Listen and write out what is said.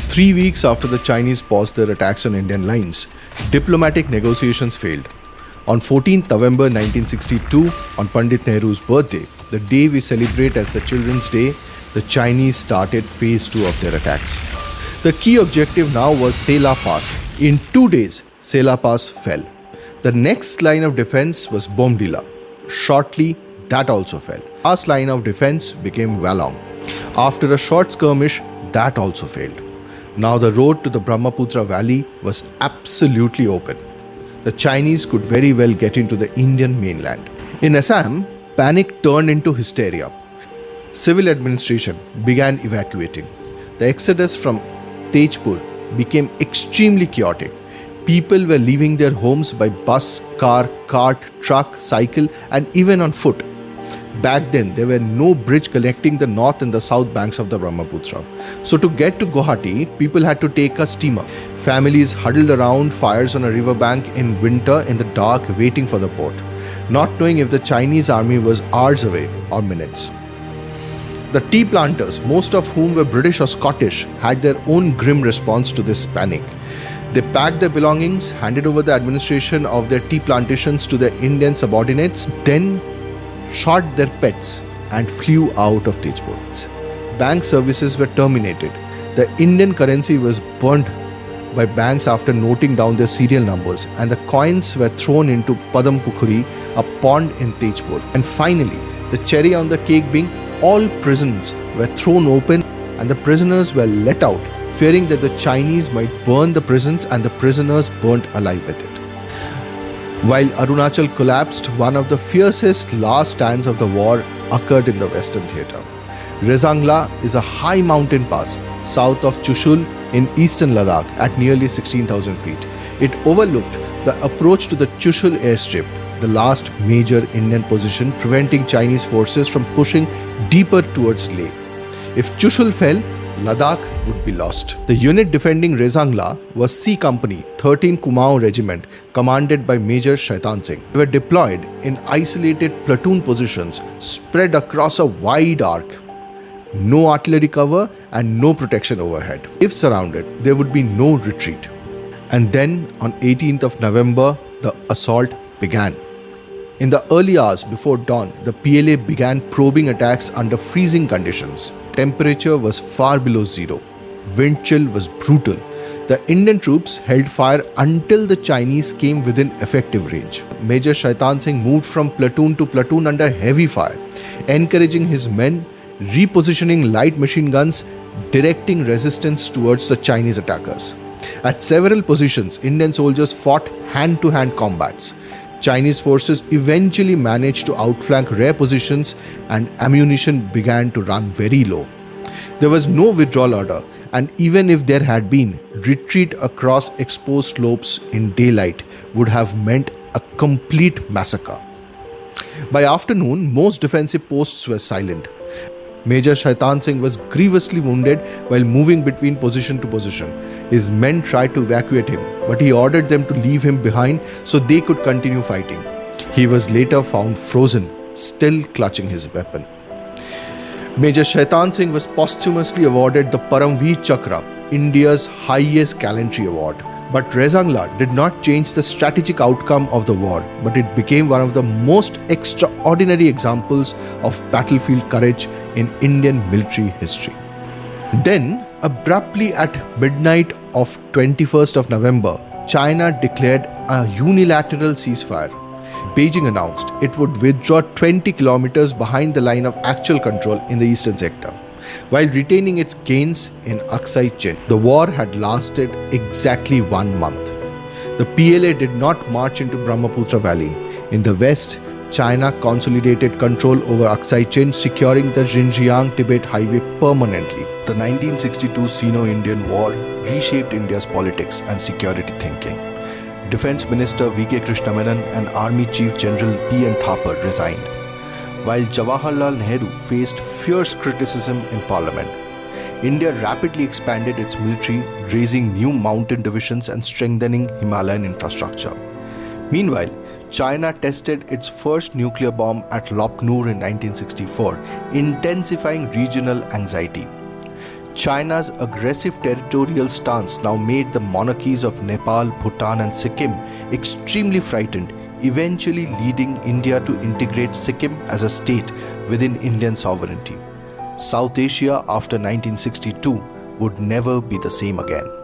3 weeks after the Chinese paused their attacks on Indian lines, diplomatic negotiations failed. On 14th November 1962, on Pandit Nehru's birthday, the day we celebrate as the Children's Day, the Chinese started phase 2 of their attacks. The key objective now was Sela Pass. In 2 days, Sela Pass fell. The next line of defense was Bomdila. Shortly, that also fell. Last line of defense became Walong. After a short skirmish, that also failed. Now the road to the Brahmaputra Valley was absolutely open. The Chinese could very well get into the Indian mainland. In Assam, panic turned into hysteria. Civil administration began evacuating. The exodus from Tezpur became extremely chaotic. People were leaving their homes by bus, car, cart, truck, cycle, and even on foot. Back then, there were no bridge connecting the north and the south banks of the Brahmaputra. So to get to Guwahati, people had to take a steamer. Families huddled around fires on a riverbank in winter in the dark waiting for the port, not knowing if the Chinese army was hours away or minutes. The tea planters, most of whom were British or Scottish, had their own grim response to this panic. They packed their belongings, handed over the administration of their tea plantations to their Indian subordinates, then shot their pets and flew out of Tezpur. Bank services were terminated. The Indian currency was burnt by banks after noting down their serial numbers, and the coins were thrown into Padampukhuri, a pond in Tezpur. And finally, the cherry on the cake being all prisons were thrown open and the prisoners were let out, fearing that the Chinese might burn the prisons and the prisoners burnt alive with it. While Arunachal collapsed, one of the fiercest last stands of the war occurred in the Western Theatre. Rezang is a high mountain pass south of Chushul in eastern Ladakh at nearly 16,000 feet. It overlooked the approach to the Chushul airstrip, the last major Indian position, preventing Chinese forces from pushing deeper towards Leh. If Chushul fell, Ladakh would be lost. The unit defending Rezang was C Company, 13 Kumaon Regiment, commanded by Major Shaitan Singh. They were deployed in isolated platoon positions spread across a wide arc. No artillery cover and no protection overhead. If surrounded, there would be no retreat. And then on 18th of November, the assault began. In the early hours before dawn, the PLA began probing attacks under freezing conditions. Temperature was far below zero. Wind chill was brutal. The Indian troops held fire until the Chinese came within effective range. Major Shaitan Singh moved from platoon to platoon under heavy fire, encouraging his men, repositioning light machine guns, directing resistance towards the Chinese attackers. At several positions, Indian soldiers fought hand-to-hand combats. Chinese forces eventually managed to outflank rare positions and ammunition began to run very low. There was no withdrawal order, and even if there had been, retreat across exposed slopes in daylight would have meant a complete massacre. By afternoon, most defensive posts were silent. Major Shaitan Singh was grievously wounded while moving between position to position. His men tried to evacuate him, but he ordered them to leave him behind so they could continue fighting. He was later found frozen, still clutching his weapon. Major Shaitan Singh was posthumously awarded the Paramveer Chakra, India's highest gallantry award. But Rezang did not change the strategic outcome of the war, but it became one of the most extraordinary examples of battlefield courage in Indian military history. Then, abruptly at midnight of 21st of November, China declared a unilateral ceasefire. Beijing announced it would withdraw 20 kilometers behind the line of actual control in the eastern sector, while retaining its gains in Aksai Chin. The war had lasted exactly 1 month. The PLA did not march into Brahmaputra Valley. In the west, China consolidated control over Aksai Chin, securing the Xinjiang-Tibet highway permanently. The 1962 Sino-Indian War reshaped India's politics and security thinking. Defense Minister V.K. Krishnamenon and Army Chief General P.N. Thapar resigned, while Jawaharlal Nehru faced fierce criticism in Parliament. India rapidly expanded its military, raising new mountain divisions and strengthening Himalayan infrastructure. Meanwhile, China tested its first nuclear bomb at Lop Nur in 1964, intensifying regional anxiety. China's aggressive territorial stance now made the monarchies of Nepal, Bhutan, and Sikkim extremely frightened, eventually leading India to integrate Sikkim as a state within Indian sovereignty. South Asia after 1962 would never be the same again.